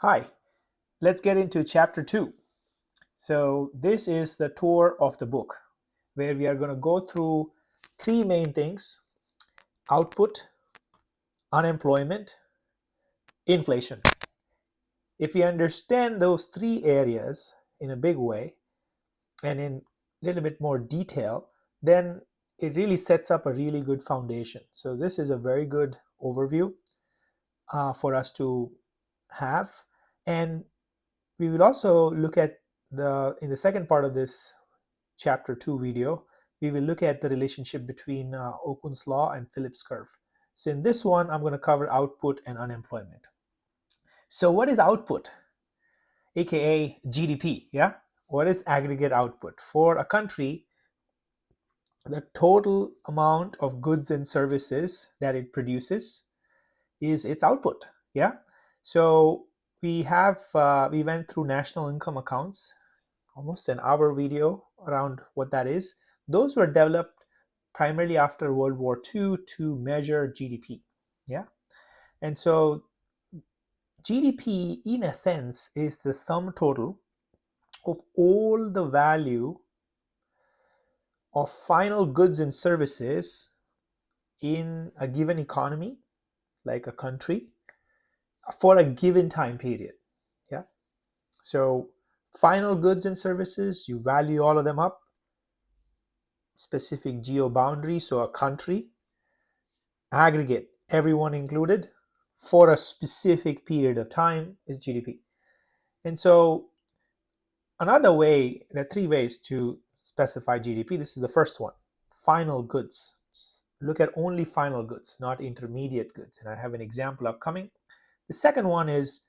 Hi, let's get into chapter 2. So, this is the tour of the book where we are going to go through three main things: output, unemployment, inflation. If we understand those three areas in a big way and in a little bit more detail, then it really sets up a really good foundation. So, this is a very good overview for us to have. And we will also look at in the second part of this chapter 2 video, we will look at the relationship between Okun's law and Phillips curve. So in this one, I'm going to cover output and unemployment. So what is output? AKA GDP, yeah? What is aggregate output? For a country, the total amount of goods and services that it produces is its output, yeah? So we went through national income accounts, almost an hour video around what that is. Those were developed primarily after World War II to measure GDP. Yeah. And so GDP, in a sense, is the sum total of all the value of final goods and services in a given economy, like a country, for a given time period. Yeah. So final goods and services, you value all of them up, specific geo boundary, so a country, aggregate, everyone included, for a specific period of time is GDP. And so another way, there are three ways to specify GDP. This is the first one: final goods. Look at only final goods, not intermediate goods. And I have an example upcoming. The second one is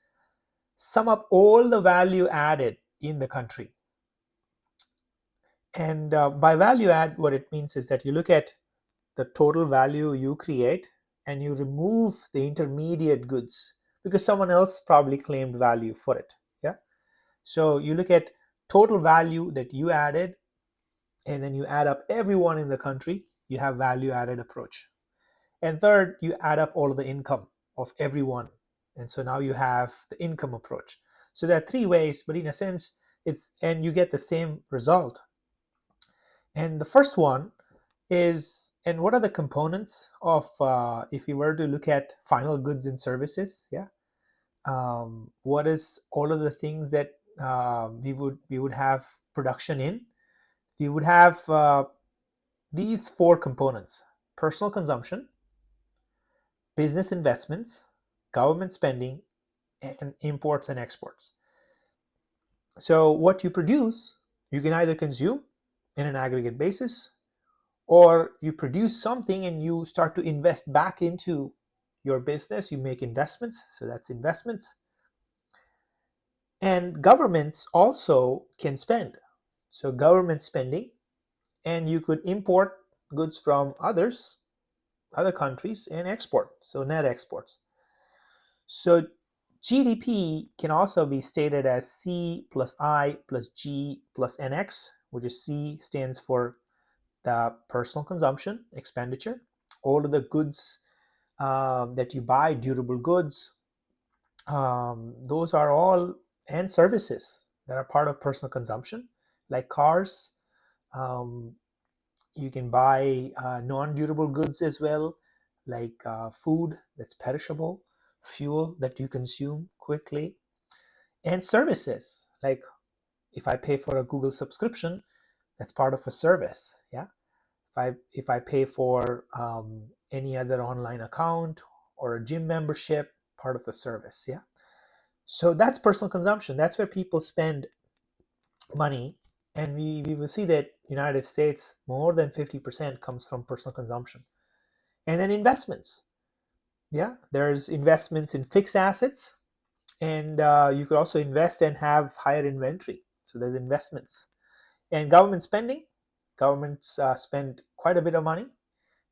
sum up all the value added in the country. And by value add, what it means is that you look at the total value you create and you remove the intermediate goods because someone else probably claimed value for it. Yeah. So you look at total value that you added and then you add up everyone in the country, you have value added approach. And third, you add up all of the income of everyone. And so now you have the income approach. So there are three ways, but in a sense, and you get the same result. And the first one is, and what are the components of, if you were to look at final goods and services, yeah, what is all of the things that we would have production in? We would have these four components: personal consumption, business investments, government spending, and imports and exports. So what you produce, you can either consume in an aggregate basis, or you produce something and you start to invest back into your business. You make investments, so that's investments. And governments also can spend, so government spending, and you could import goods from other countries and export, so net exports. So GDP can also be stated as C plus I plus G plus NX, which is C stands for the personal consumption, expenditure, all of the goods that you buy, durable goods, those are all, and services that are part of personal consumption, like cars. Um, you can buy non-durable goods as well, like food that's perishable, fuel that you consume quickly, and services. Like if I pay for a Google subscription, that's part of a service. Yeah. If I pay for any other online account or a gym membership, part of a service. Yeah. So that's personal consumption. That's where people spend money, and we will see that United States, more than 50% comes from personal consumption. And then investments. Yeah, there's investments in fixed assets, and you could also invest and have higher inventory. So there's investments. And government spending. Governments spend quite a bit of money.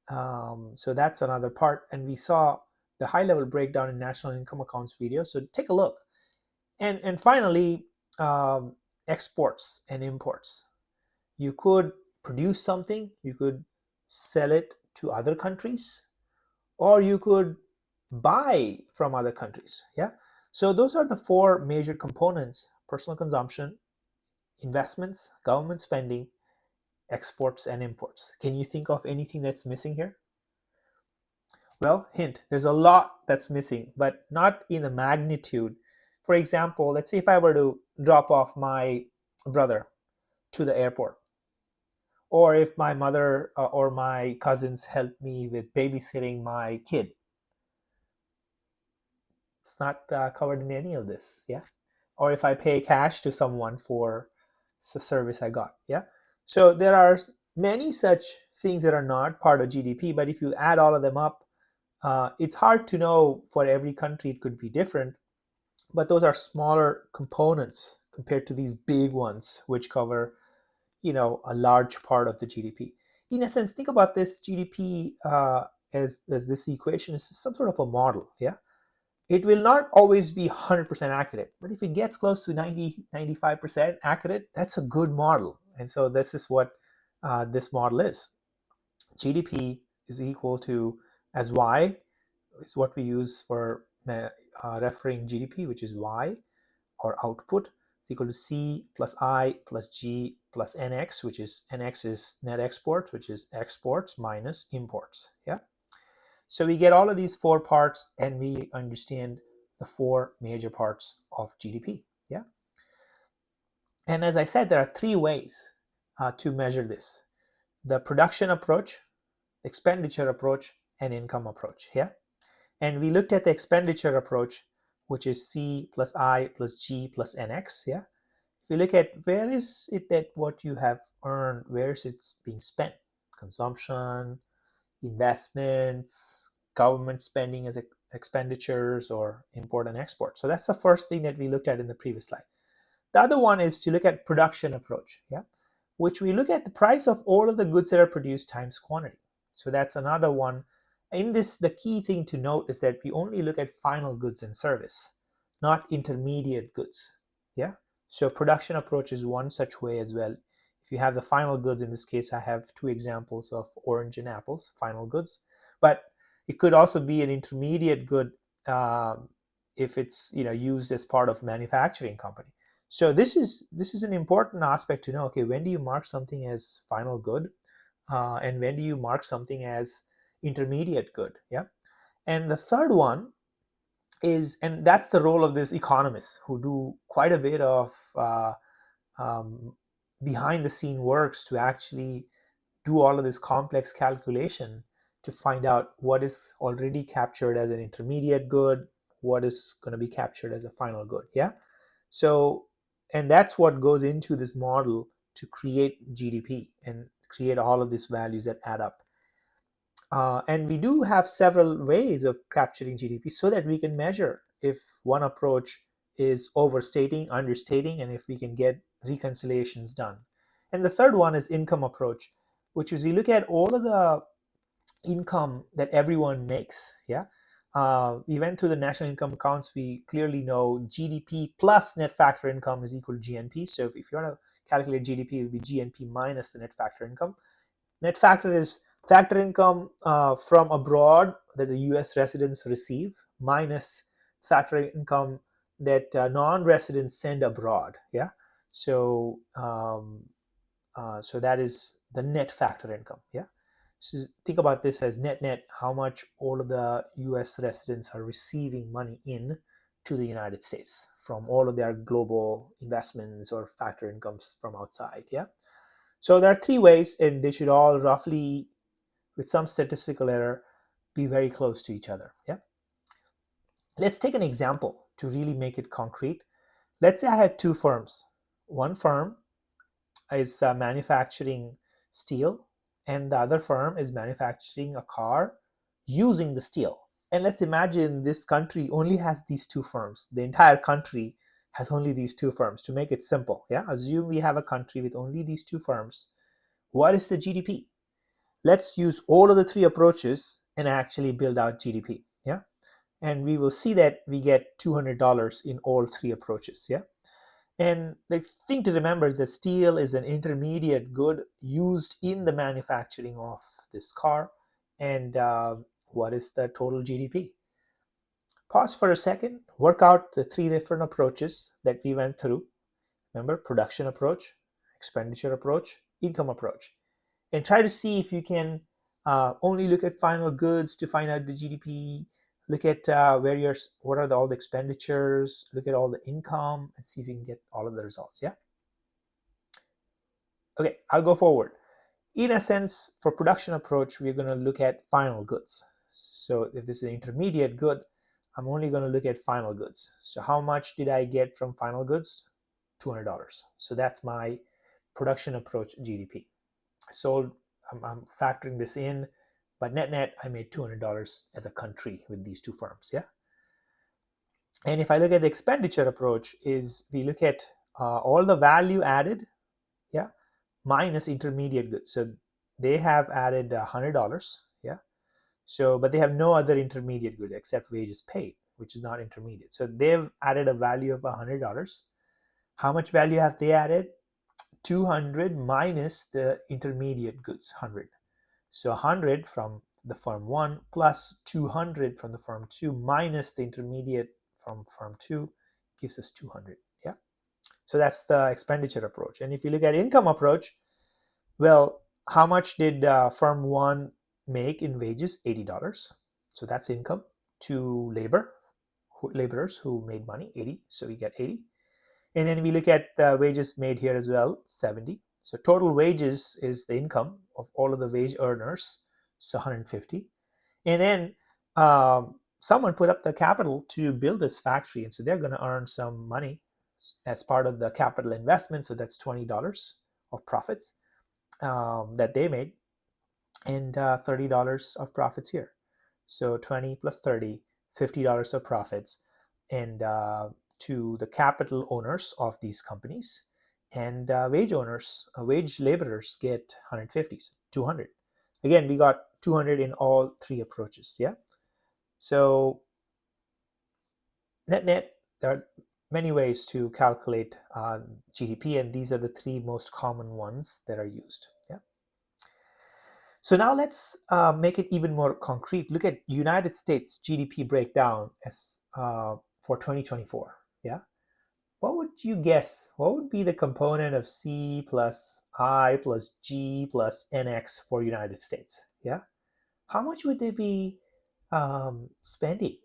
So that's another part. And we saw the high level breakdown in national income accounts video. So take a look. And finally, exports and imports. You could produce something, you could sell it to other countries, or you could buy from other countries. Yeah. So those are the four major components: personal consumption, investments, government spending, exports, and imports. Can you think of anything that's missing here? Well, hint, there's a lot that's missing, but not in the magnitude. For example, let's say if I were to drop off my brother to the airport, or if my mother or my cousins help me with babysitting my kid, it's not covered in any of this. Yeah. Or if I pay cash to someone for the service I got. Yeah. So there are many such things that are not part of GDP, but if you add all of them up, it's hard to know. For every country it could be different, but those are smaller components compared to these big ones which cover a large part of the GDP. In a sense, think about this GDP as this equation is some sort of a model. Yeah, it will not always be 100% accurate, but if it gets close to 90-95% accurate, that's a good model. And so this is what this model is. GDP is equal to, as Y is what we use for referring GDP, which is Y, or output. It's equal to C plus I plus G plus NX, which is NX is net exports, which is exports minus imports. Yeah. So we get all of these four parts, and we understand the four major parts of GDP. Yeah. And as I said, there are three ways to measure this: the production approach, expenditure approach, and income approach. Yeah. And we looked at the expenditure approach, which is C plus I plus G plus NX. Yeah. If you look at where is it that what you have earned, where is it being spent? Consumption, investments, government spending as expenditures, or import and export. So that's the first thing that we looked at in the previous slide. The other one is to look at production approach, yeah, which we look at the price of all of the goods that are produced times quantity. So that's another one. In this, the key thing to note is that we only look at final goods and service, not intermediate goods. Yeah. So production approach is one such way as well. If you have the final goods, in this case, I have two examples of orange and apples, final goods, but it could also be an intermediate good if it's used as part of manufacturing company. So this is an important aspect to know. Okay, when do you mark something as final good, and when do you mark something as intermediate good? Yeah. And the third one is, and that's the role of these economists who do quite a bit of behind the scene works to actually do all of this complex calculation to find out what is already captured as an intermediate good, what is going to be captured as a final good. Yeah. So, and that's what goes into this model to create GDP and create all of these values that add up. And we do have several ways of capturing GDP so that we can measure if one approach is overstating, understating, and if we can get reconciliations done. And the third one is income approach, which is we look at all of the income that everyone makes. Yeah. We went through the national income accounts. We clearly know GDP plus net factor income is equal to GNP. So if you want to calculate GDP, it would be GNP minus the net factor income. Net factor is factor income from abroad that the US residents receive minus factor income that non-residents send abroad. Yeah. So so that is the net factor income. Yeah. So think about this as net, how much all of the US residents are receiving money in to the United States from all of their global investments or factor incomes from outside. Yeah. So there are three ways, and they should all roughly, with some statistical error, be very close to each other. Yeah. Let's take an example to really make it concrete. Let's say I have two firms. One firm is manufacturing steel, and the other firm is manufacturing a car using the steel. And let's imagine this country only has these two firms. The entire country has only these two firms. To make it simple, yeah, assume we have a country with only these two firms. What is the GDP? Let's use all of the three approaches and actually build out GDP. Yeah. And we will see that we get $200 in all three approaches. Yeah. And the thing to remember is that steel is an intermediate good used in the manufacturing of this car. And what is the total GDP? Pause for a second, work out the three different approaches that we went through. Remember, production approach, expenditure approach, income approach. And try to see if you can only look at final goods to find out the GDP, look at what are all the expenditures, look at all the income, and see if you can get all of the results. Yeah. Okay, I'll go forward. In a sense, for production approach, we're going to look at final goods. So if this is an intermediate good, I'm only going to look at final goods. So how much did I get from final goods? $200. So that's my production approach GDP. So I'm factoring this in, but net, I made $200 as a country with these two firms. Yeah. And if I look at the expenditure approach, is we look at all the value added, yeah, minus intermediate goods. So they have added $100, yeah. So, but they have no other intermediate good except wages paid, which is not intermediate. So they've added a value of $100. How much value have they added? 200 minus the intermediate goods, 100. So 100 from the firm 1 plus 200 from the firm 2 minus the intermediate from firm 2 gives us 200. Yeah. So that's the expenditure approach. And if you look at income approach, well, how much did firm 1 make in wages? $80. So that's income to laborers who made money, 80. So we get 80. And then we look at the wages made here as well, 70. So total wages is the income of all of the wage earners, so 150. And then someone put up the capital to build this factory, and so they're going to earn some money as part of the capital investment. So that's $20 of profits that they made, and $30 of profits here. So 20 plus 30, $50 of profits, and to the capital owners of these companies, and wage laborers get 150, so 200. Again, we got 200 in all three approaches. Yeah. So net, there are many ways to calculate GDP, and these are the three most common ones that are used. Yeah. So now let's make it even more concrete. Look at United States GDP breakdown as for 2024. Yeah. What would you guess? What would be the component of C plus I plus G plus NX for United States? Yeah. How much would they be spending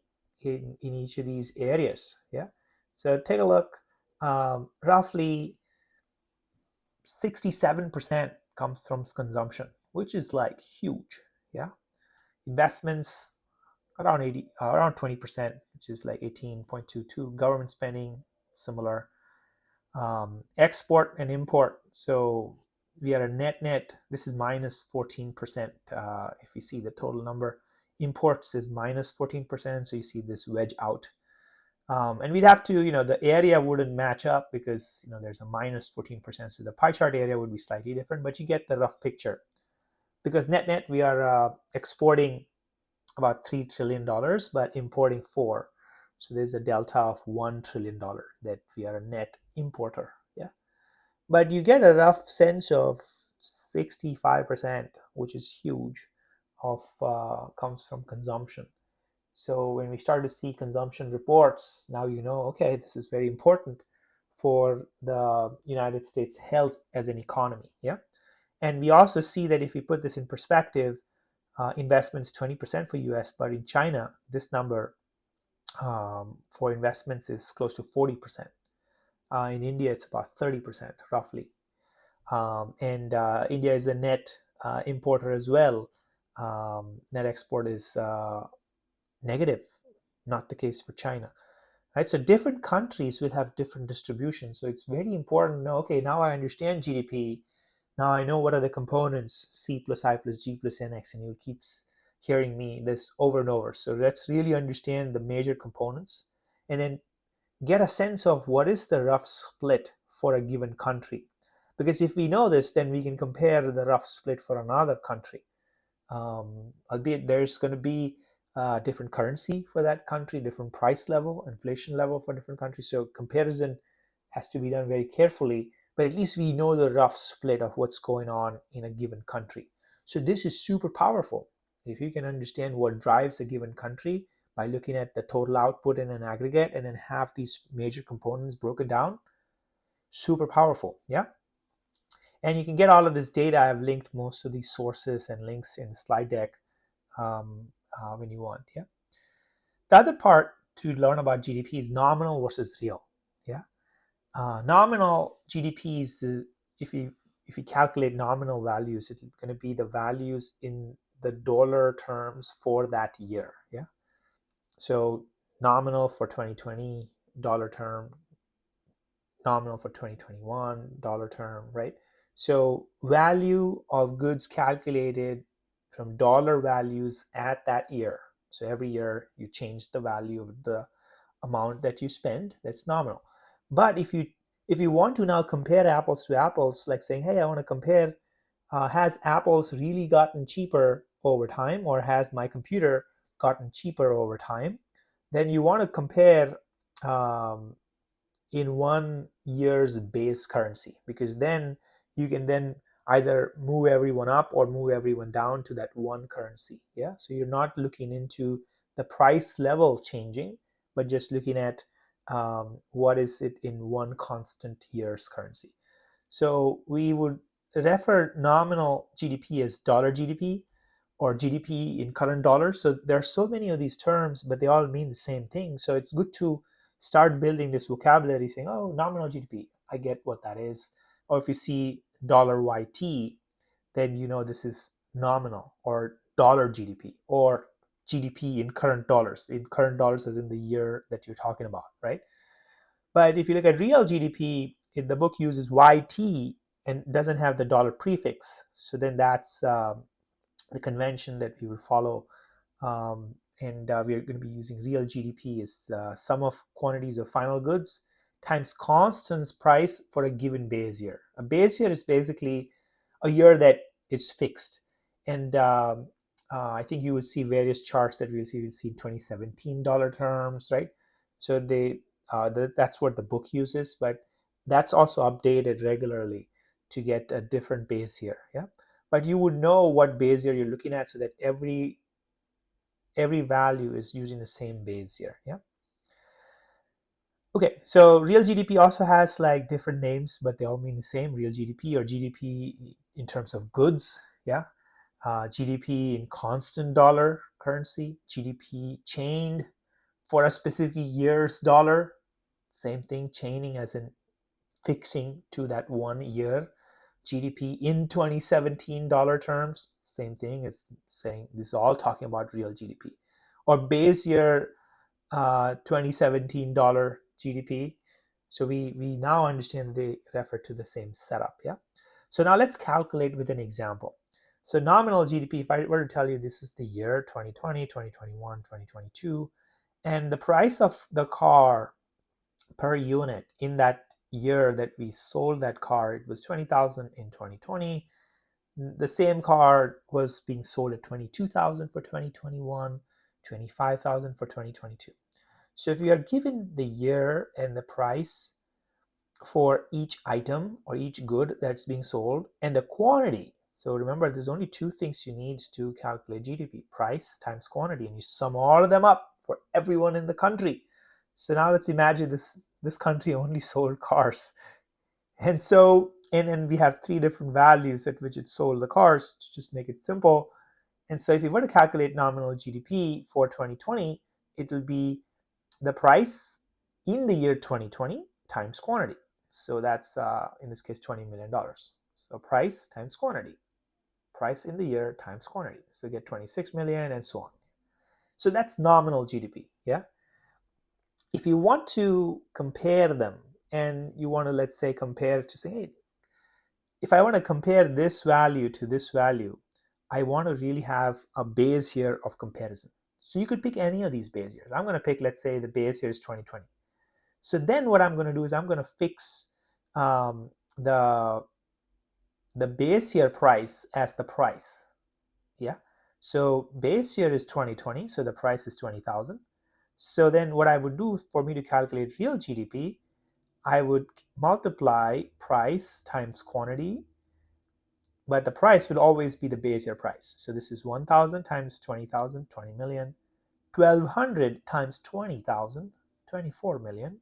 in each of these areas? Yeah. So take a look. Roughly 67% comes from consumption, which is like huge. Yeah. Investments around 20%, which is like 18.22. Government spending, similar. Export and import. So we are a net. This is minus 14%. If you see the total number, imports is minus 14%. So you see this wedge out. And we'd have to, the area wouldn't match up because, there's a minus 14%. So the pie chart area would be slightly different, but you get the rough picture. Because net, we are exporting about $3 trillion, but importing 4. So there's a delta of $1 trillion that we are a net importer. Yeah. But you get a rough sense of 65%, which is huge, of comes from consumption. So when we start to see consumption reports, now okay, this is very important for the United States health as an economy. Yeah. And we also see that if we put this in perspective, investments 20% for US, but in China, this number for investments is close to 40%. In India, it's about 30% roughly. And India is a net importer as well. Net export is negative, not the case for China. Right? So different countries will have different distributions. So it's very important to know, okay, now I understand GDP. Now I know what are the components, C plus I plus G plus NX, and you keep hearing me this over and over. So let's really understand the major components and then get a sense of what is the rough split for a given country. Because if we know this, then we can compare the rough split for another country. Albeit there's going to be different currency for that country, different price level, inflation level for different countries. So comparison has to be done very carefully, but at least we know the rough split of what's going on in a given country. So this is super powerful. If you can understand what drives a given country, by looking at the total output in an aggregate and then have these major components broken down. Super powerful, yeah? And you can get all of this data. I've linked most of these sources and links in the slide deck when you want, yeah? The other part to learn about GDP is nominal versus real, yeah? Nominal GDP is, if you calculate nominal values, it's going to be the values in the dollar terms for that year, yeah? So nominal for 2020 dollar term, nominal for 2021 dollar term, right? So value of goods calculated from dollar values at that year. So every year you change the value of the amount that you spend. That's nominal. But if you want to now compare apples to apples, like saying, hey, I want to compare, has apples really gotten cheaper over time, or has my computer gotten cheaper over time? Then you want to compare um, in 1 year's base currency, because then you can then either move everyone up or move everyone down to that one currency, yeah? So you're not looking into the price level changing, but just looking at what is it in one constant year's currency. So we would refer nominal GDP as dollar GDP, or GDP in current dollars. So there are so many of these terms, but they all mean the same thing. So it's good to start building this vocabulary, saying, oh, nominal GDP, I get what that is. Or if you see dollar YT, then you know this is nominal, or dollar GDP, or GDP in current dollars as in the year that you're talking about, right? But if you look at real GDP, the book uses YT and doesn't have the dollar prefix. So then that's the convention that we will follow. And we are going to be using real GDP as sum of quantities of final goods times constant price for a given base year. A base year is basically a year that is fixed. And I think you will see various charts that we'll see. We'll see 2017 dollar terms, right? So that's what the book uses, but that's also updated regularly to get a different base year, yeah? But you would know what base year you're looking at, so that every value is using the same base year, yeah? Okay, so real GDP also has like different names, but they all mean the same. Real GDP, or GDP in terms of goods, yeah? GDP in constant dollar currency, GDP chained for a specific year's dollar, same thing, chaining as in fixing to that 1 year. GDP in 2017 dollar terms, same thing as saying this is all talking about real GDP. Or base year 2017 dollar GDP. So we now understand they refer to the same setup, yeah? So now let's calculate with an example. So nominal GDP, if I were to tell you this is the year 2020, 2021, 2022, and the price of the car per unit in that year that we sold that car, it was 20,000 in 2020. The same car was being sold at 22,000 for 2021, 25,000 for 2022. So if you are given the year and the price for each item or each good that's being sold and the quantity, so remember there's only two things you need to calculate GDP: price times quantity, and you sum all of them up for everyone in the country. So now let's imagine this country only sold cars, and so and we have three different values at which it sold the cars, to just make it simple. And so if you were to calculate nominal GDP for 2020, it will be the price in the year 2020 times quantity. So that's in this case $20 million. So price times quantity, price in the year times quantity. So get 26 million and so on. So that's nominal GDP, yeah? If you want to compare them, and you want to, let's say, compare to say, hey, if I want to compare this value to this value, I want to really have a base year of comparison. So you could pick any of these base years. I'm going to pick, let's say, the base year is 2020. So then what I'm going to do is I'm going to fix the base year price as the price, yeah? So base year is 2020, so the price is 20,000. So then what I would do for me to calculate real GDP, I would multiply price times quantity, but the price will always be the base year price. So this is 1,000 times 20,000, 20 million, 1200 times 20,000, 24 million.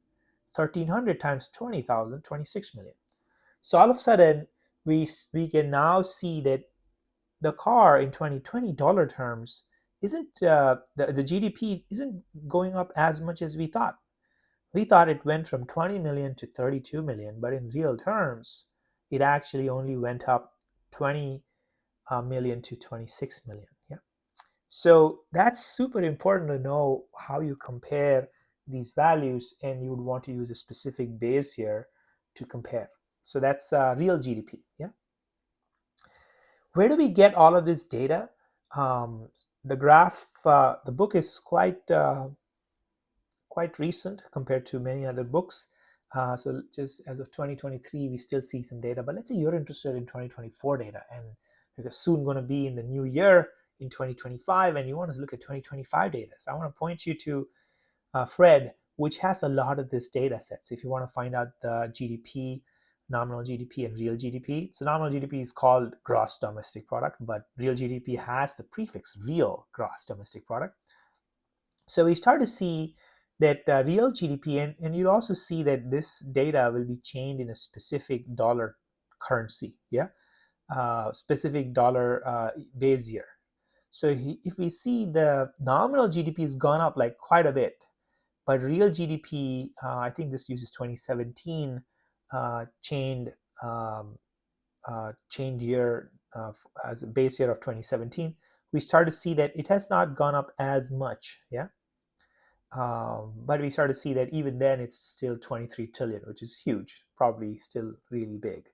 1300 times 20,000, 26 million. So all of a sudden, we can now see that the car in 2020 dollar terms isn't the GDP isn't going up as much as we thought. We thought it went from 20 million to 32 million, but in real terms, it actually only went up 20 million to 26 million. Yeah. So that's super important to know how you compare these values, and you would want to use a specific base here to compare. So that's real GDP. Yeah. Where do we get all of this data? The graph, the book is quite recent compared to many other books. So just as of 2023, we still see some data. But let's say you're interested in 2024 data, and because soon going to be in the new year in 2025, and you want to look at 2025 data. So I want to point you to Fred, which has a lot of this data sets. If you want to find out the GDP, nominal GDP and real GDP. So nominal GDP is called gross domestic product, but real GDP has the prefix real gross domestic product. So we start to see that real GDP, and you'll also see that this data will be changed in a specific dollar currency, yeah, specific dollar base year. So if we see the nominal GDP has gone up like quite a bit, but real GDP, I think this uses 2017 chained year as a base year of 2017. We start to see that it has not gone up as much, yeah. But we start to see that even then it's still 23 trillion, which is huge, probably still really big.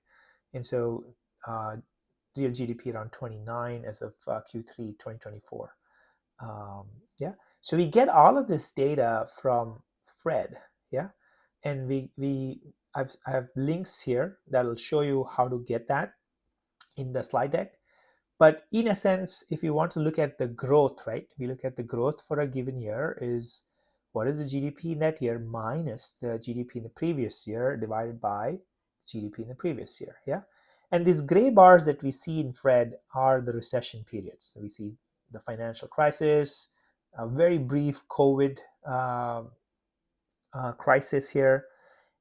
And so real GDP around 29 as of Q3 2024. Yeah. So we get all of this data from Fred, yeah, and I have links here that will show you how to get that in the slide deck. But in a sense, if you want to look at the growth, right, we look at the growth for a given year is what is the GDP in that year minus the GDP in the previous year divided by GDP in the previous year, yeah. And these gray bars that we see in Fred are the recession periods. So we see the financial crisis, a very brief COVID crisis here,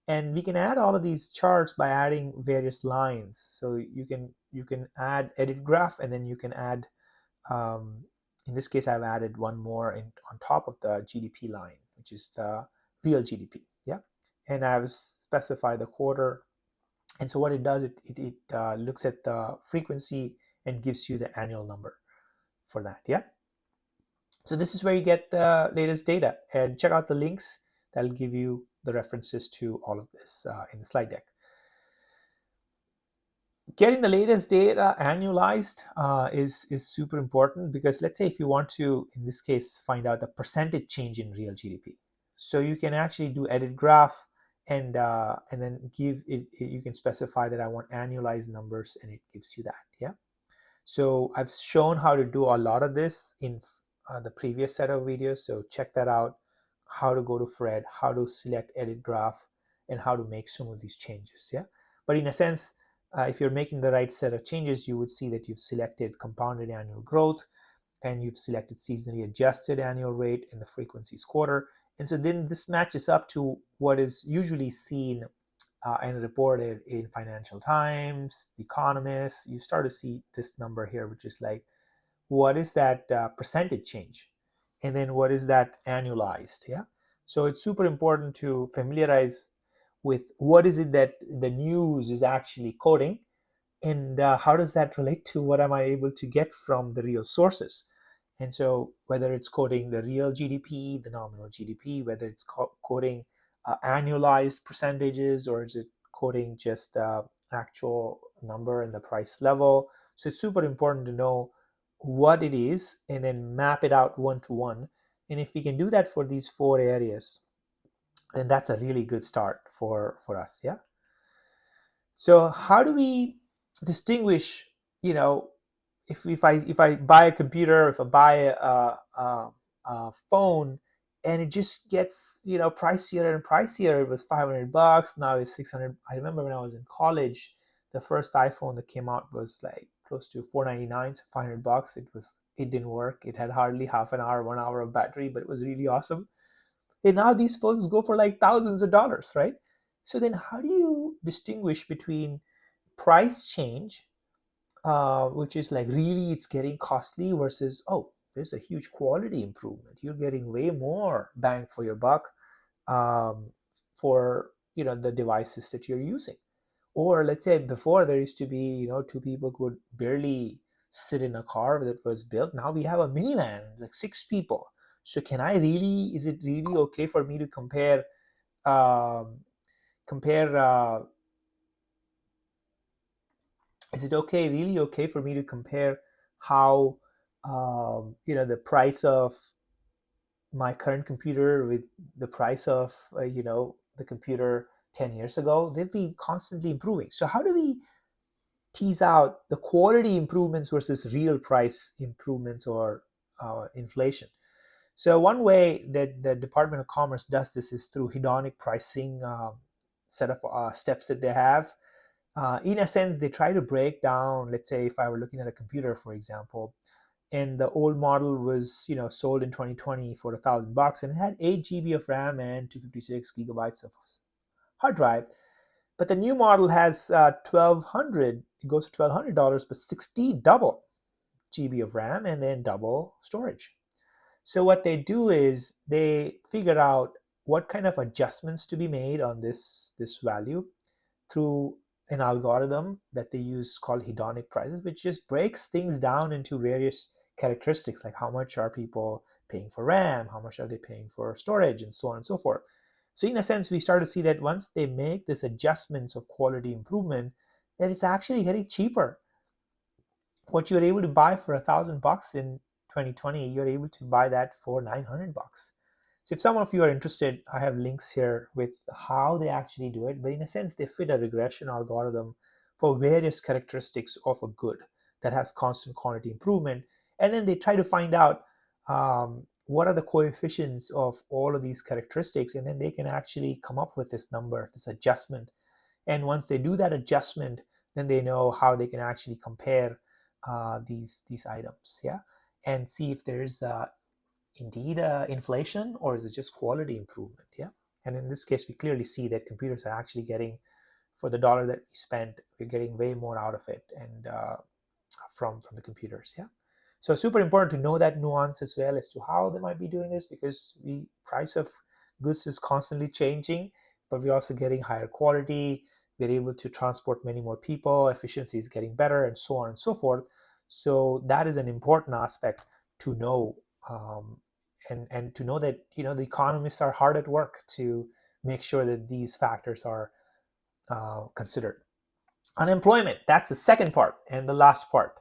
and we can add all of these charts by adding various lines. So you can add edit graph, and then you can add in this case I've added one more on top of the GDP line, which is the real GDP, yeah. And I've specified the quarter, and so what it does, it looks at the frequency and gives you the annual number for that, yeah. So this is where you get the latest data, and check out the links that'll give you the references to all of this in the slide deck. Getting the latest data annualized is super important, because let's say if you want to, in this case, find out the percentage change in real GDP. So you can actually do edit graph, and then give it, you can specify that I want annualized numbers, and it gives you that, yeah. So I've shown how to do a lot of this in the previous set of videos, so check that out, how to go to Fred, how to select edit graph, and how to make some of these changes, yeah. But in a sense, if you're making the right set of changes, you would see that you've selected compounded annual growth, and you've selected seasonally adjusted annual rate, and the frequency is quarter. And so then this matches up to what is usually seen and reported in Financial Times, The Economist. You start to see this number here, which is like, what is that percentage change? And then what is that annualized, yeah? So it's super important to familiarize with what is it that the news is actually quoting, and how does that relate to what am I able to get from the real sources. And so whether it's quoting the real GDP, the nominal GDP, whether it's quoting annualized percentages, or is it quoting just the actual number and the price level. So it's super important to know what it is and then map it out one-to-one. And if we can do that for these 4 areas, then that's a really good start for us, yeah. So how do we distinguish, if I buy a computer, if I buy a phone, and it just gets pricier and pricier. It was $500, now it's 600. I remember when I was in college, the first iPhone that came out was like close to $499, so $500. It was it didn't work. It had hardly half an hour, 1 hour of battery, but it was really awesome. And now these phones go for like thousands of dollars, right? So then how do you distinguish between price change, which is like really it's getting costly, versus, oh, there's a huge quality improvement. You're getting way more bang for your buck, um, for the devices that you're using. Or let's say before there used to be, two people could barely sit in a car that was built. Now we have a minivan, like six people. So is it really okay for me to um, compare, is it really okay for me to compare how, the price of my current computer with the price of, the computer 10 years ago? They'll be constantly improving. So how do we tease out the quality improvements versus real price improvements, or inflation? So one way that the Department of Commerce does this is through hedonic pricing, set of steps that they have. In a sense, they try to break down. Let's say if I were looking at a computer, for example, and the old model was sold in 2020 for $1,000, and it had 8 GB of RAM and 256 gigabytes of hard drive. But the new model has 1200. It goes to $1,200, but 16 double GB of RAM and then double storage. So what they do is they figure out what kind of adjustments to be made on this value through an algorithm that they use called hedonic prices, which just breaks things down into various characteristics, like how much are people paying for RAM, how much are they paying for storage, and so on and so forth. So in a sense, we start to see that once they make this adjustments of quality improvement, that it's actually getting cheaper. What you're able to buy for $1,000 in 2020, you're able to buy that for $900. So if some of you are interested, I have links here with how they actually do it. But in a sense, they fit a regression algorithm for various characteristics of a good that has constant quantity improvement. And then they try to find out, what are the coefficients of all of these characteristics. And then they can actually come up with this number, this adjustment. And once they do that adjustment, then they know how they can actually compare these items, yeah, and see if there's indeed inflation, or is it just quality improvement, yeah. And in this case, we clearly see that computers are actually getting, for the dollar that we spent, we're getting way more out of it, and from the computers, yeah. So super important to know that nuance as well as to how they might be doing this, because the price of goods is constantly changing, but we're also getting higher quality. We're able to transport many more people. Efficiency is getting better, and so on and so forth. So that is an important aspect to know, and to know that the economists are hard at work to make sure that these factors are considered. Unemployment, that's the second part and the last part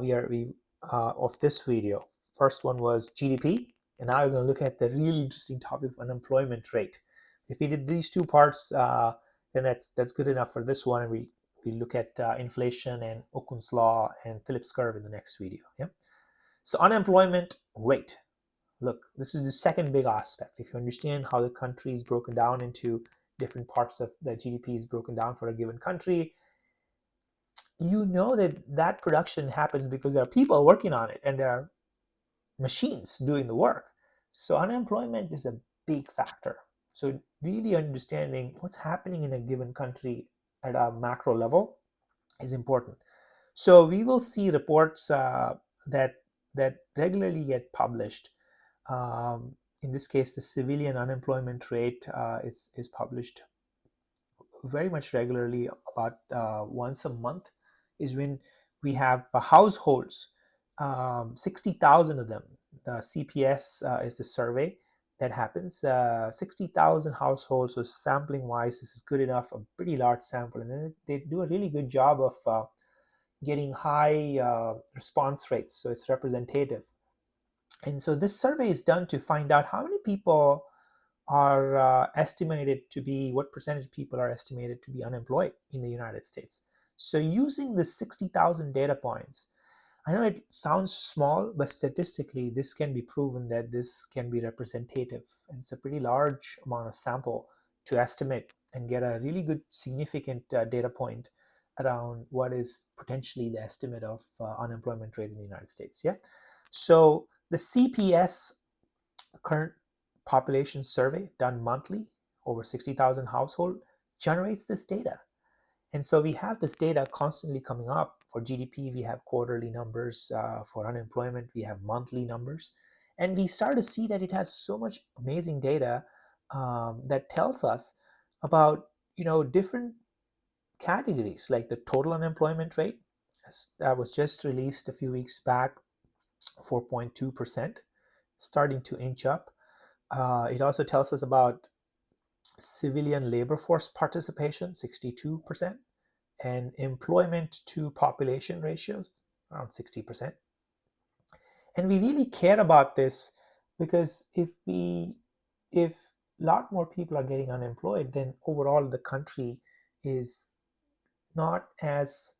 we of this video. First one was GDP, and now we're going to look at the really interesting topic of unemployment rate. If we did these two parts, then that's good enough for this one, and we look at inflation and Okun's law and Phillips curve in the next video, yeah. So unemployment rate, look, this is the second big aspect. If you understand how the country is broken down into different parts of the GDP is broken down for a given country, you know that production happens because there are people working on it and there are machines doing the work. So unemployment is a big factor. So really understanding what's happening in a given country at a macro level is important. So we will see reports that regularly get published. In this case, the civilian unemployment rate is published very much regularly, about once a month, is when we have households, 60,000 of them. The CPS is the survey that happens. 60,000 households, so sampling wise, this is good enough, a pretty large sample. And then they do a really good job of getting high response rates, so it's representative. And so this survey is done to find out how many people are estimated to be, what percentage of people are estimated to be unemployed in the United States. So using the 60,000 data points, I know it sounds small, but statistically, this can be proven that this can be representative. And it's a pretty large amount of sample to estimate and get a really good, significant data point around what is potentially the estimate of unemployment rate in the United States. Yeah. So the CPS, current population survey done monthly, over 60,000 households, generates this data. And so we have this data constantly coming up. For GDP, we have quarterly numbers. For unemployment, we have monthly numbers. And we start to see that it has so much amazing data that tells us about, different categories, like the total unemployment rate that was just released a few weeks back, 4.2%, starting to inch up. It also tells us about civilian labor force participation, 62%, and employment to population ratios, around 60%. And we really care about this because if a lot more people are getting unemployed, then overall the country is not as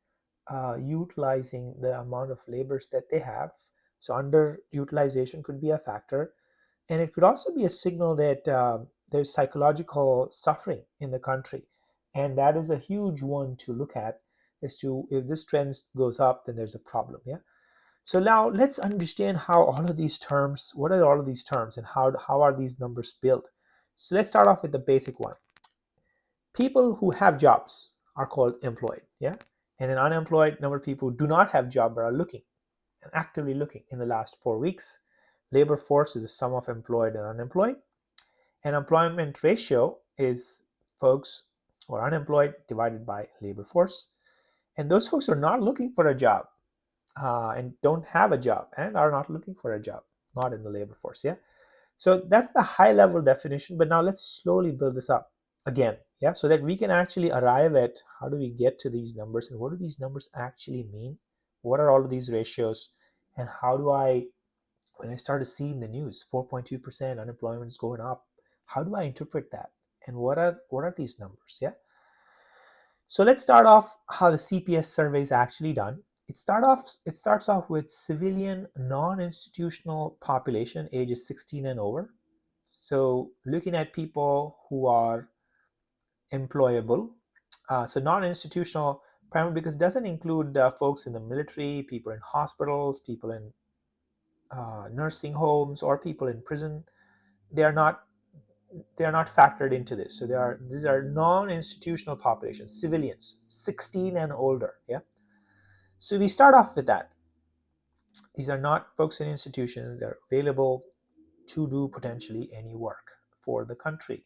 utilizing the amount of labors that they have. So underutilization could be a factor. And it could also be a signal that there's psychological suffering in the country. And that is a huge one to look at, as to if this trend goes up, then there's a problem. Yeah. So now let's understand how all of these terms, what are all of these terms, and how are these numbers built? So let's start off with the basic one. People who have jobs are called employed. Yeah. And an unemployed number of people who do not have job but are looking and actively looking in the last 4 weeks. Labor force is the sum of employed and unemployed. And employment ratio is folks who are unemployed divided by labor force. And those folks are not looking for a job and don't have a job and are not looking for a job, not in the labor force. Yeah. So that's the high level definition. But now let's slowly build this up again. Yeah. So that we can actually arrive at how do we get to these numbers and what do these numbers actually mean? What are all of these ratios? And how do I, when I started seeing the news, 4.2% unemployment is going up, how do I interpret that? And what are these numbers? Yeah. So let's start off how the CPS survey is actually done. It starts off with civilian non-institutional population ages 16 and over. So looking at people who are employable. So non-institutional, primarily because it doesn't include folks in the military, people in hospitals, people in nursing homes, or people in prison. They are not factored into this. So these are non-institutional populations, civilians, 16 and older. Yeah. So we start off with that. These are not folks in institutions. They're available to do potentially any work for the country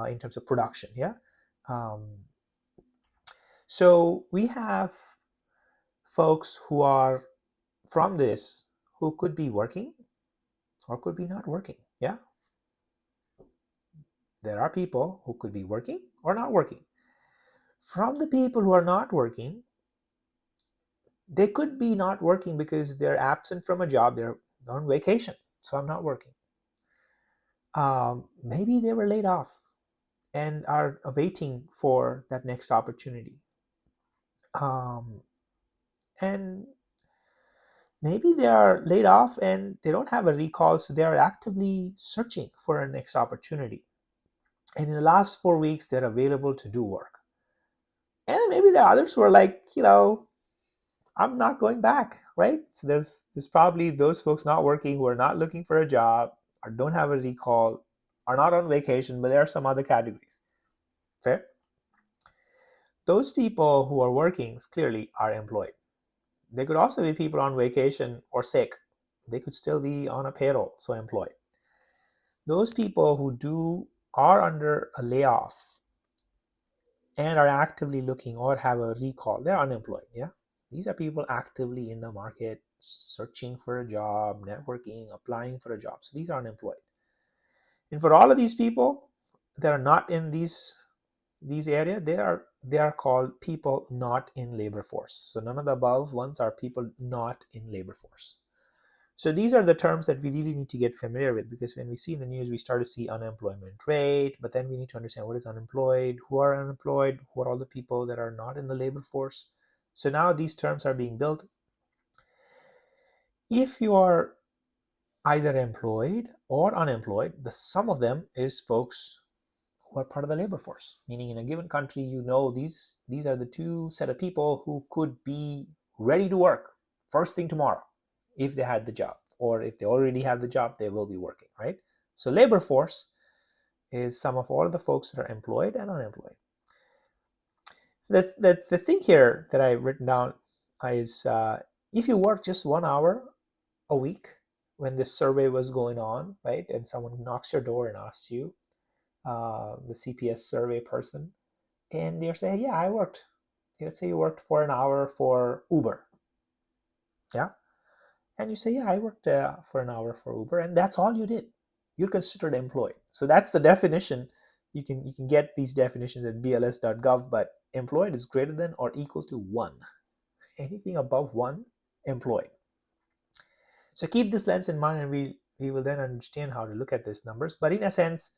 in terms of production. Yeah. Um, so we have folks who are from this who could be working or could be not working. Yeah. There are people who could be working or not working. From the people who are not working, they could be not working because they're absent from a job, they're on vacation, so I'm not working. Maybe they were laid off and are waiting for that next opportunity. And maybe they are laid off and they don't have a recall, so they are actively searching for a next opportunity. And in the last 4 weeks, they're available to do work. And maybe there are others who are like, I'm not going back, right? So there's probably those folks not working who are not looking for a job or don't have a recall, are not on vacation, but there are some other categories. Fair? Those people who are working clearly are employed. They could also be people on vacation or sick. They could still be on a payroll, so employed. Those people who are under a layoff and are actively looking or have a recall, they're unemployed. Yeah. These are people actively in the market, searching for a job, networking, applying for a job. So these are unemployed. And for all of these people that are not in these areas, they are called people not in labor force. So none of the above ones are people not in labor force. So these are the terms that we really need to get familiar with, because when we see in the news, we start to see unemployment rate, but then we need to understand what is unemployed, who are unemployed, who are all the people that are not in the labor force. So now these terms are being built. If you are either employed or unemployed, the sum of them is folks who are part of the labor force, meaning in a given country, these are the two set of people who could be ready to work first thing tomorrow if they had the job. or if they already have the job, they will be working, right? So labor force is some of all the folks that are employed and unemployed. The thing here that I've written down is if you work just 1 hour a week when this survey was going on, right, and someone knocks your door and asks you, the CPS survey person, and they're saying, yeah, I worked. Let's say you worked for an hour for Uber. Yeah. And you say, yeah, I worked for an hour for Uber, and that's all you did. You're considered employed. So that's the definition. You can get these definitions at bls.gov, but employed is greater than or equal to 1. Anything above 1, employed. So keep this lens in mind, and we will then understand how to look at these numbers. But in a sense,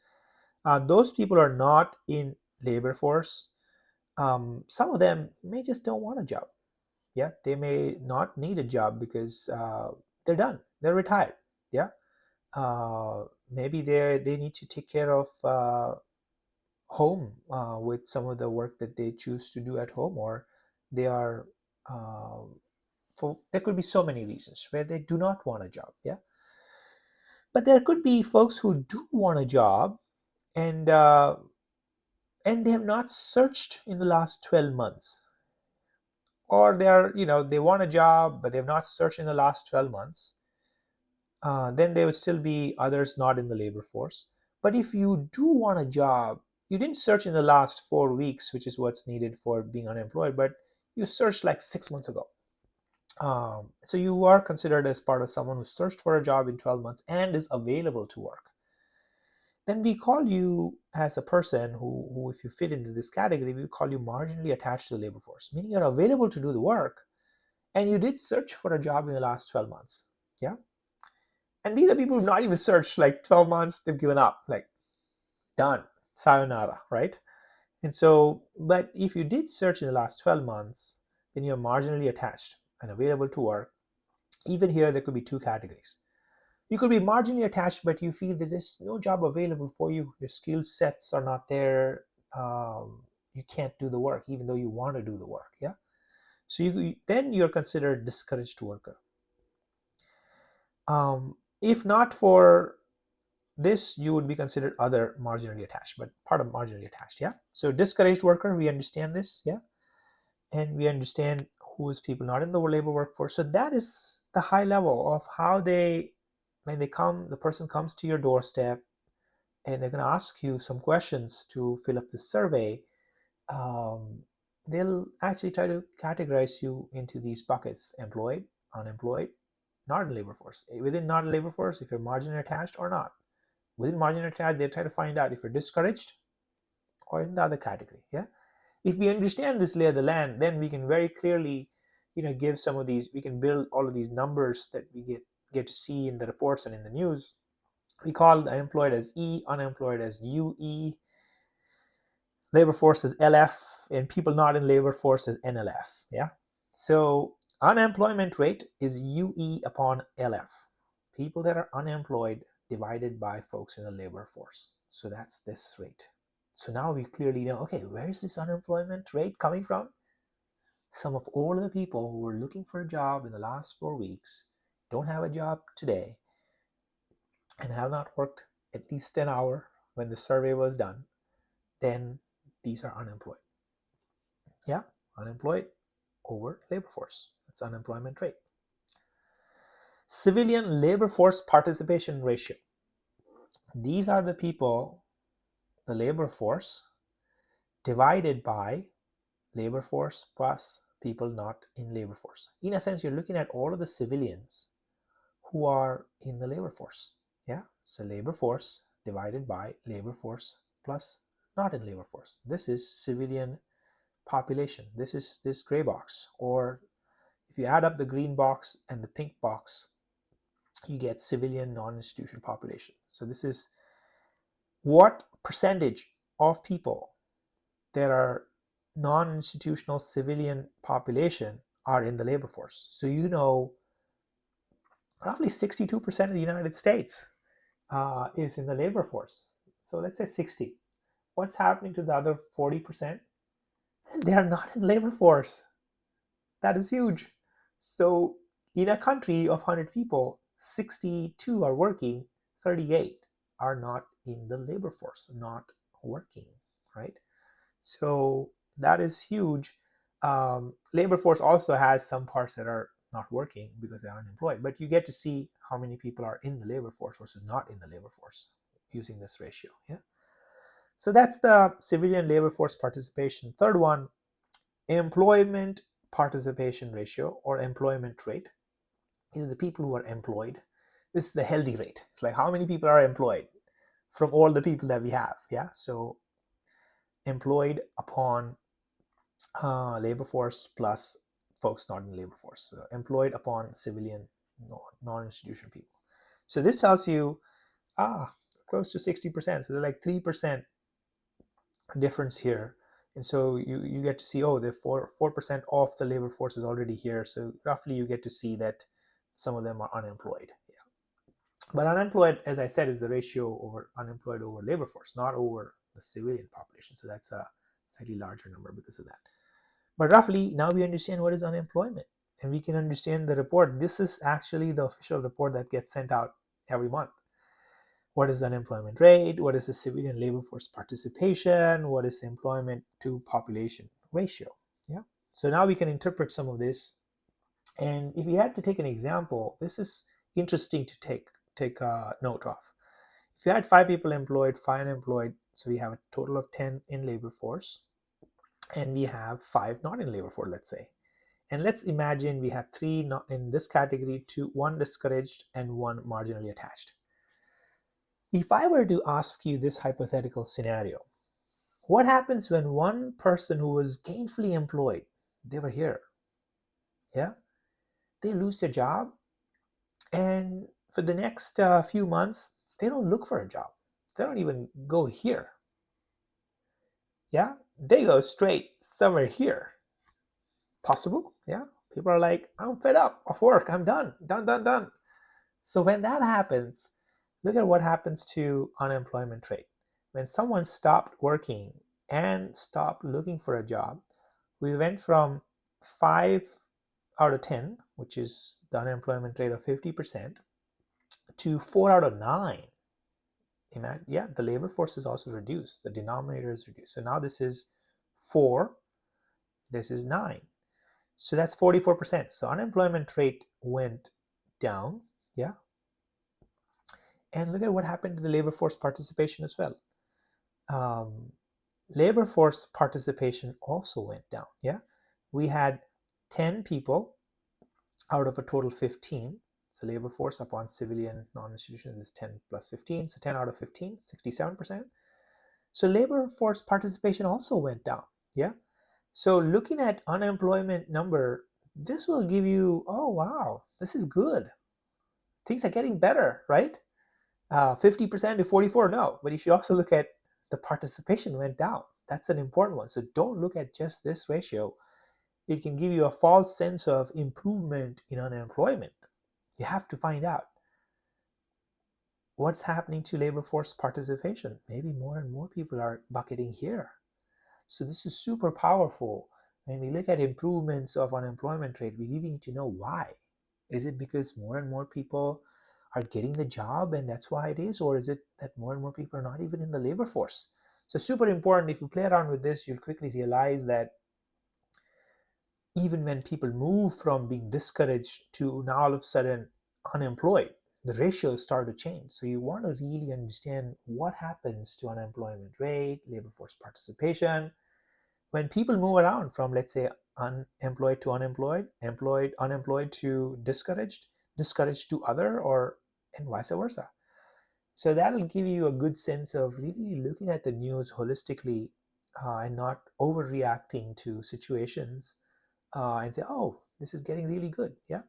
those people are not in labor force. Some of them may just don't want a job. Yeah, they may not need a job because they're done, they're retired. Yeah, maybe they need to take care of home with some of the work that they choose to do at home, or they are there could be so many reasons where they do not want a job. Yeah, but there could be folks who do want a job, and they have not searched in the last 12 months, or they want a job but they have not searched in the last 12 months. Then there would still be others not in the labor force. But if you do want a job, you didn't search in the last 4 weeks, which is what's needed for being unemployed, but you searched like 6 months ago. So you are considered as part of someone who searched for a job in 12 months and is available to work. Then we call you as a person who, if you fit into this category, we call you marginally attached to the labor force, meaning you're available to do the work and you did search for a job in the last 12 months. Yeah. And these are people who've not even searched like 12 months, they've given up, like done, sayonara, right? And so, but if you did search in the last 12 months, then you're marginally attached and available to work. Even here, there could be two categories. You could be marginally attached, but you feel there's no job available for you. Your skill sets are not there. You can't do the work, even though you want to do the work. Yeah. So then you're considered discouraged worker. If not for this, you would be considered other marginally attached, but part of marginally attached. Yeah. So discouraged worker, we understand this. Yeah. And we understand who is people not in the labor workforce. So that is the high level of how when they come, the person comes to your doorstep and they're going to ask you some questions to fill up the survey. They'll actually try to categorize you into these buckets: employed, unemployed, not in labor force. Within not in labor force, if you're marginally attached or not. Within marginally attached, they try to find out if you're discouraged or in the other category. Yeah. If we understand this lay of the land, then we can very clearly, give some of these. We can build all of these numbers that we get to see in the reports and in the news. We call the unemployed as E, unemployed as UE, labor force as LF, and people not in labor force as NLF. Yeah. So unemployment rate is UE upon LF. People that are unemployed divided by folks in the labor force. So that's this rate. So now we clearly know, okay, where is this unemployment rate coming from? Some of all the people who were looking for a job in the last 4 weeks don't have a job today and have not worked at least an hour when the survey was done, then these are unemployed. Yeah, unemployed over labor force. That's unemployment rate. Civilian labor force participation ratio. These are the people, the labor force, divided by labor force plus people not in labor force. In a sense, you're looking at all of the civilians who are in the labor force. Yeah, so labor force divided by labor force plus not in labor force. This is civilian population. This is this gray box, or if you add up the green box and the pink box, you get civilian non-institutional population. So this is what percentage of people that are non-institutional civilian population are in the labor force. So roughly 62% of the United States is in the labor force. So let's say 60. What's happening to the other 40%? They are not in labor force. That is huge. So in a country of 100 people, 62 are working, 38 are not in the labor force, not working, right? So that is huge. Labor force also has some parts that are not working because they're unemployed, but you get to see how many people are in the labor force versus not in the labor force using this ratio. Yeah. So that's the civilian labor force participation. Third one, employment participation ratio or employment rate is the people who are employed. This is the healthy rate. It's like how many people are employed from all the people that we have. Yeah. So employed upon labor force plus folks not in labor force. So employed upon civilian non-institutional people. So this tells you close to 60%. So they're like 3% difference here. And so you get to see, oh, the 4% of the labor force is already here. So roughly you get to see that some of them are unemployed. Yeah. But unemployed, as I said, is the ratio over unemployed over labor force, not over the civilian population. So that's a slightly larger number because of that. But roughly, now we understand what is unemployment. And we can understand the report. This is actually the official report that gets sent out every month. What is the unemployment rate? What is the civilian labor force participation? What is the employment to population ratio? Yeah. So now we can interpret some of this. And if we had to take an example, this is interesting to take a note of. If you had 5 people employed, 5 unemployed, so we have a total of 10 in labor force, and we have 5 not in labor force, let's say. And let's imagine we have 3 not in this category, 1 discouraged and 1 marginally attached. If I were to ask you this hypothetical scenario, what happens when one person who was gainfully employed, they were here, yeah, they lose their job, and for the next few months, they don't look for a job. They don't even go here. Yeah, they go straight somewhere here. Possible, yeah. People are like, I'm fed up of work. I'm done. Done. So when that happens, look at what happens to unemployment rate. When someone stopped working and stopped looking for a job, we went from 5 out of 10, which is the unemployment rate of 50%, to 4 out of 9. Yeah, the labor force is also reduced. The denominator is reduced. So now this is 4, this is 9. So that's 44%. So unemployment rate went down. Yeah. And look at what happened to the labor force participation as well. Labor force participation also went down. Yeah. We had 10 people out of a total 15. So labor force upon civilian non-institutional is 10 plus 15. So 10 out of 15, 67%. So labor force participation also went down. Yeah. So looking at unemployment number, this will give you, oh, wow, this is good. Things are getting better, right? 50% to 44, no. But you should also look at the participation went down. That's an important one. So don't look at just this ratio. It can give you a false sense of improvement in unemployment. You have to find out what's happening to labor force participation. Maybe more and more people are bucketing here. So this is super powerful. When we look at improvements of unemployment rate, we really need to know why. Is it because more and more people are getting the job and that's why it is? Or is it that more and more people are not even in the labor force? So super important. If you play around with this, you'll quickly realize that even when people move from being discouraged to now all of a sudden unemployed, the ratios start to change. So you want to really understand what happens to unemployment rate, labor force participation, when people move around from, let's say, unemployed to unemployed, unemployed to discouraged, discouraged to other, or and vice versa. So that'll give you a good sense of really looking at the news holistically and not overreacting to situations and say, oh, this is getting really good. Yeah.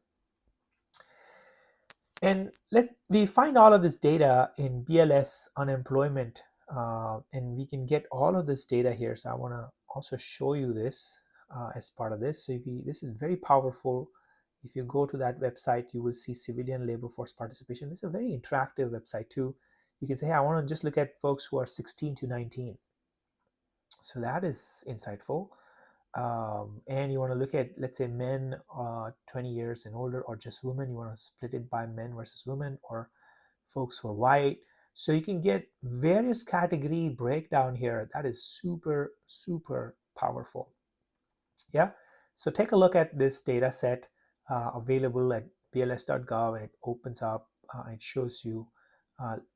And we find all of this data in BLS unemployment, and we can get all of this data here. So I want to also show you this as part of this. So this is very powerful. If you go to that website, you will see civilian labor force participation. This is a very interactive website too. You can say, hey, I want to just look at folks who are 16 to 19. So that is insightful. and you want to look at, let's say, men 20 years and older, or just women. You want to split it by men versus women, or folks who are white. So you can get various category breakdown here. That is super, super powerful. Yeah. So take a look at this data set available at bls.gov, and it opens up, it shows you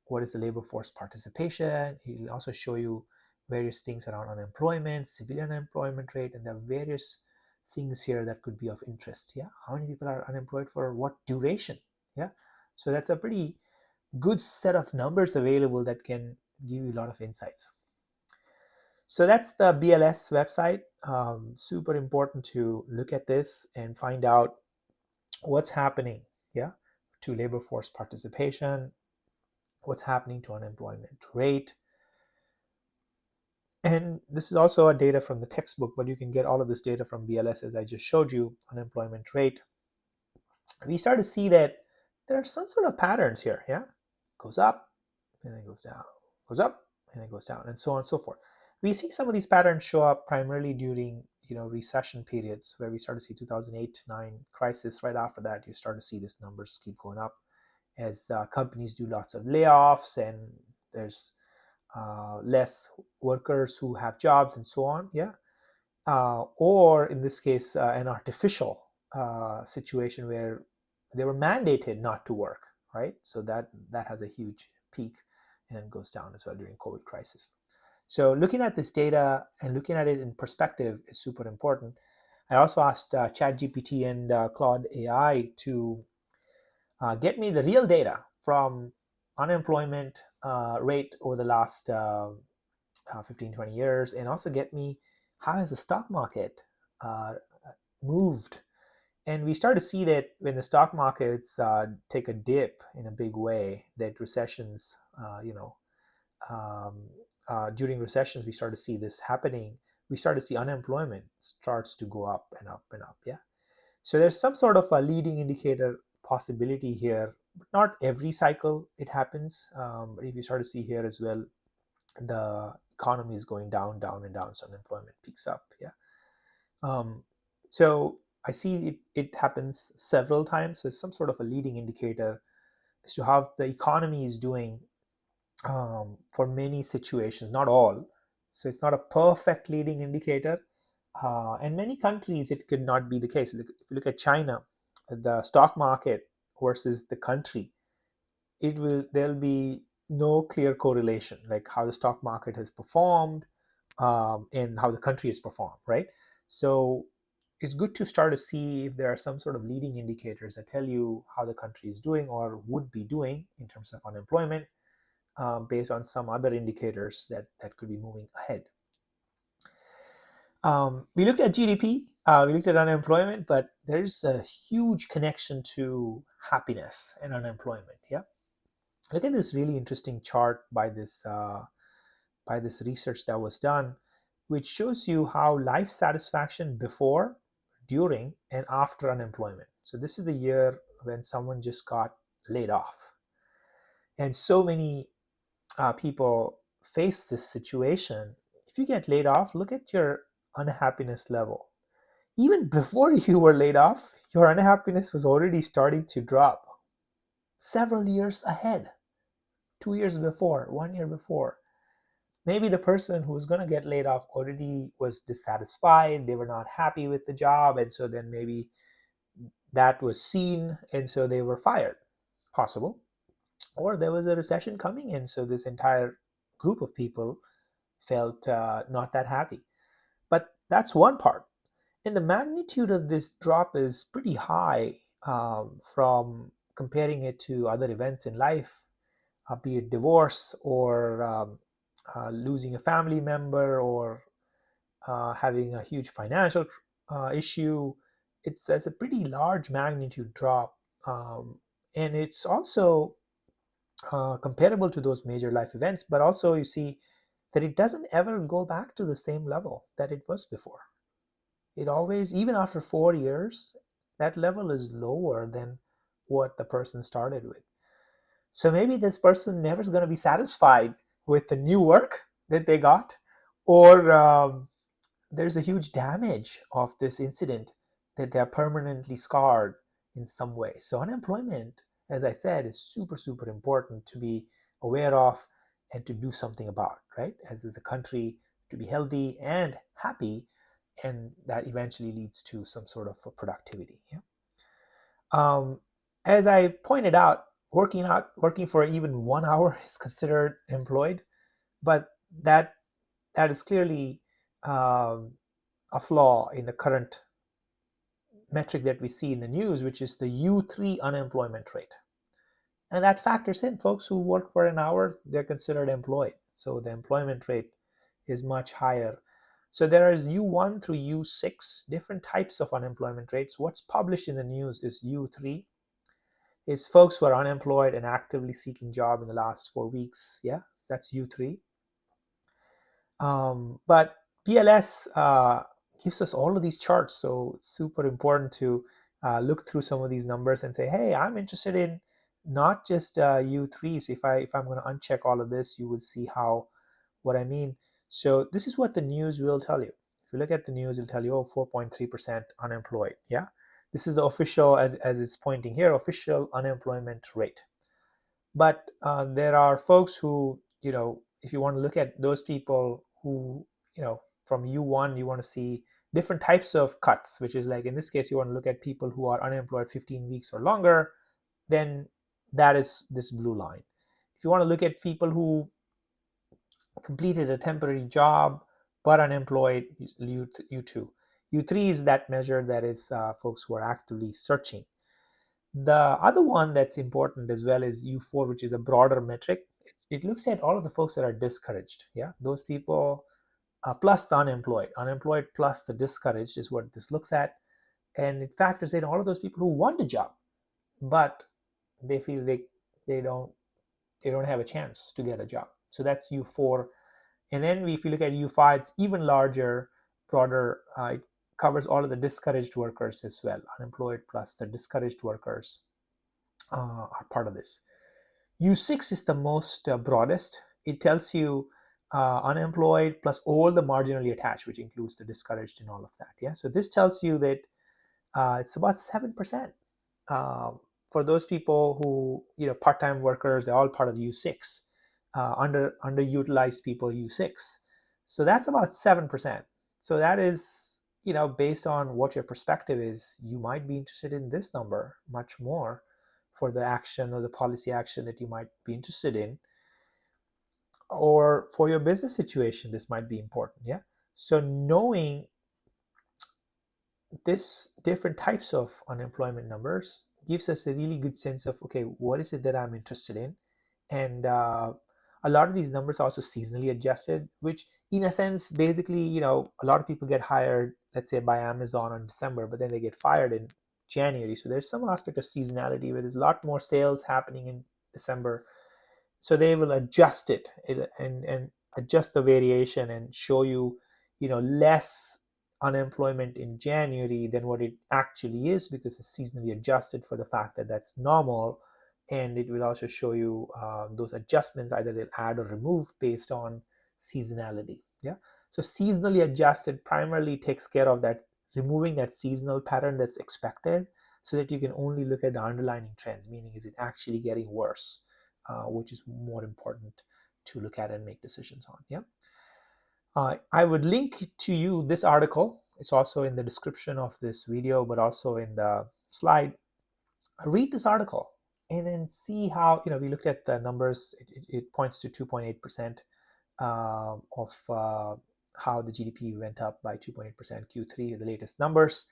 what is the labor force participation. It will also show you various things around unemployment, civilian unemployment rate, and there are various things here that could be of interest. Yeah. How many people are unemployed for what duration? Yeah. So that's a pretty good set of numbers available that can give you a lot of insights. So that's the BLS website. Super important to look at this and find out what's happening, yeah, to labor force participation, what's happening to unemployment rate. And this is also a data from the textbook, but you can get all of this data from BLS, as I just showed you, unemployment rate. We start to see that there are some sort of patterns here, yeah? Goes up, and then goes down, goes up, and then goes down, and so on and so forth. We see some of these patterns show up primarily during recession periods, where we start to see 2008-9 crisis. Right after that, you start to see these numbers keep going up as companies do lots of layoffs, and there's less workers who have jobs, and so on. Yeah. Or in this case, an artificial situation where they were mandated not to work, right? So that has a huge peak and goes down as well during COVID crisis. So looking at this data and looking at it in perspective is super important. I also asked ChatGPT and Claude AI to get me the real data from unemployment rate over the last 15, 20 years, and also get me how has the stock market uh, moved. And we start to see that when the stock markets take a dip in a big way, that recessions, um, during recessions, we start to see this happening. We start to see unemployment starts to go up and up and up. Yeah. So there's some sort of a leading indicator possibility here. Not every cycle it happens. But if you start to see here as well, the economy is going down, down, and down, so unemployment peaks up. Yeah. So I see it happens several times. So it's some sort of a leading indicator as to how the economy is doing for many situations, not all. So it's not a perfect leading indicator. And many countries, it could not be the case. If you look at China, the stock market versus the country, there'll be no clear correlation, like how the stock market has performed and how the country has performed, right? So it's good to start to see if there are some sort of leading indicators that tell you how the country is doing or would be doing in terms of unemployment, based on some other indicators that could be moving ahead. We looked at GDP, we looked at unemployment, but there's a huge connection to happiness and unemployment. Yeah, look at this really interesting chart by this research that was done, which shows you how life satisfaction before, during, and after unemployment. So this is the year when someone just got laid off, and so many people face this situation. If you get laid off, look at your unhappiness level. Even before you were laid off, your unhappiness was already starting to drop several years ahead, 2 years before, 1 year before. Maybe the person who was going to get laid off already was dissatisfied, they were not happy with the job, and so then maybe that was seen, and so they were fired. Possible. Or there was a recession coming in, so this entire group of people felt not that happy. But that's one part. And the magnitude of this drop is pretty high, from comparing it to other events in life, be it divorce or losing a family member, or having a huge financial issue. That's a pretty large magnitude drop. And it's also comparable to those major life events, but also you see that it doesn't ever go back to the same level that it was before. It always, even after 4 years, that level is lower than what the person started with. So maybe this person never is going to be satisfied with the new work that they got, or there's a huge damage of this incident, that they're permanently scarred in some way. So unemployment, as I said, is super, super important to be aware of and to do something about, right? As a country, to be healthy and happy, and that eventually leads to some sort of productivity. Yeah. As I pointed out, working for even 1 hour is considered employed, but that that is clearly um, a flaw in the current metric that we see in the news, which is the U3 unemployment rate. And that factors in folks who work for an hour, they're considered employed. So the employment rate is much higher. So there is U1 through U6, different types of unemployment rates. What's published in the news is U3, is folks who are unemployed and actively seeking job in the last 4 weeks. Yeah, so that's U3. But BLS gives us all of these charts, so it's super important to look through some of these numbers and say, hey, I'm interested in not just U3s. If I'm going to uncheck all of this, you will see how what I mean. So this is what the news will tell you. If you look at the news, it'll tell you, 4.3% unemployed. Yeah, this is the official, as it's pointing here, official unemployment rate. But there are folks who, if you want to look at those people who, from U1, you want to see different types of cuts, which is like, in this case, you want to look at people who are unemployed 15 weeks or longer, then that is this blue line. If you want to look at people who completed a temporary job but unemployed, U2. U3 is that measure that is folks who are actively searching. The other one that's important as well is U4, which is a broader metric. It looks at all of the folks that are discouraged. Yeah, those people plus the unemployed. Unemployed plus the discouraged is what this looks at. And it factors in all of those people who want a job, but they feel they don't they don't have a chance to get a job. So that's U4. And then if you look at U5, it's even larger, broader. It covers all of the discouraged workers as well. Unemployed plus the discouraged workers are part of this. U6 is the most broadest. It tells you unemployed plus all the marginally attached, which includes the discouraged and all of that. Yeah. So this tells you that it's about 7%. For those people who, part-time workers, they're all part of U6. Underutilized people, U6. So that's about 7%. So that is, based on what your perspective is, you might be interested in this number much more for the action or the policy action that you might be interested in. Or for your business situation, this might be important. Yeah. So knowing this different types of unemployment numbers gives us a really good sense of, okay, what is it that I'm interested in? And a lot of these numbers are also seasonally adjusted, which in a sense, basically, a lot of people get hired, let's say by Amazon in December, but then they get fired in January. So there's some aspect of seasonality where there's a lot more sales happening in December. So they will adjust it and adjust the variation and show you, less unemployment in January than what it actually is, because it's seasonally adjusted for the fact that that's normal. And it will also show you those adjustments, either they'll add or remove based on seasonality. Yeah. So seasonally adjusted primarily takes care of that, removing that seasonal pattern that's expected, so that you can only look at the underlying trends, meaning is it actually getting worse, which is more important to look at and make decisions on. Yeah. I would link to you this article. It's also in the description of this video, but also in the slide. Read this article and then see how, we looked at the numbers. It points to 2.8% of how the GDP went up by 2.8% Q3, the latest numbers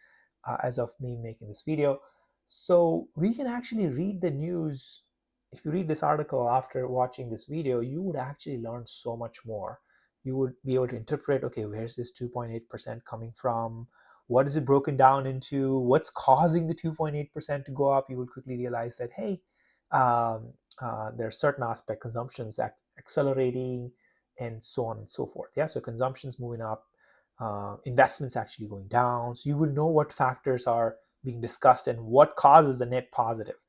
as of me making this video. So we can actually read the news. If you read this article after watching this video, you would actually learn so much more. You would be able to interpret, okay, where's this 2.8% coming from? What is it broken down into? What's causing the 2.8% to go up? You will quickly realize that, hey, there are certain aspect, consumptions accelerating, and so on and so forth. Yeah, so consumption's moving up, investments actually going down. So you will know what factors are being discussed and what causes the net positive.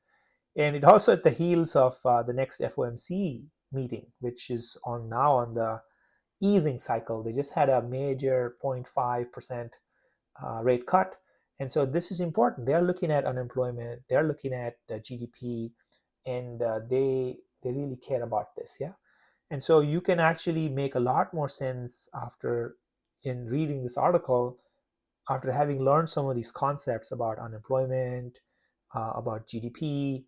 And it also at the heels of the next FOMC meeting, which is on the easing cycle. They just had a major 0.5% rate cut. And so this is important. They're looking at unemployment, they're looking at GDP, and they really care about this. Yeah. And so you can actually make a lot more sense after in reading this article, after having learned some of these concepts about unemployment, about GDP,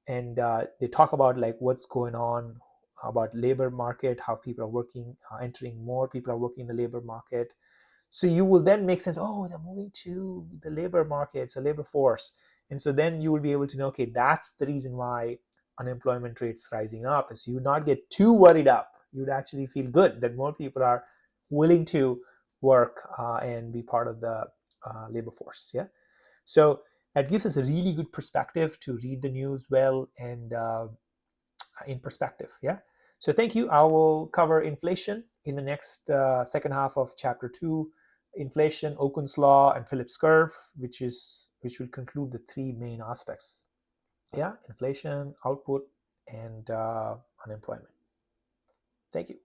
and they talk about like what's going on about labor market, how people are working, entering more people are working in the labor market. So you will then make sense. Oh, they're moving to the labor market, so labor force, and so then you will be able to know. Okay, that's the reason why unemployment rates rising up. Is you would not get too worried up. You would actually feel good that more people are willing to work and be part of the labor force. Yeah. So that gives us a really good perspective to read the news well and in perspective. Yeah. So thank you. I will cover inflation in the next second half of chapter 2, inflation, Okun's law, and Phillips curve, which will conclude the three main aspects. Yeah, inflation, output, and unemployment. Thank you.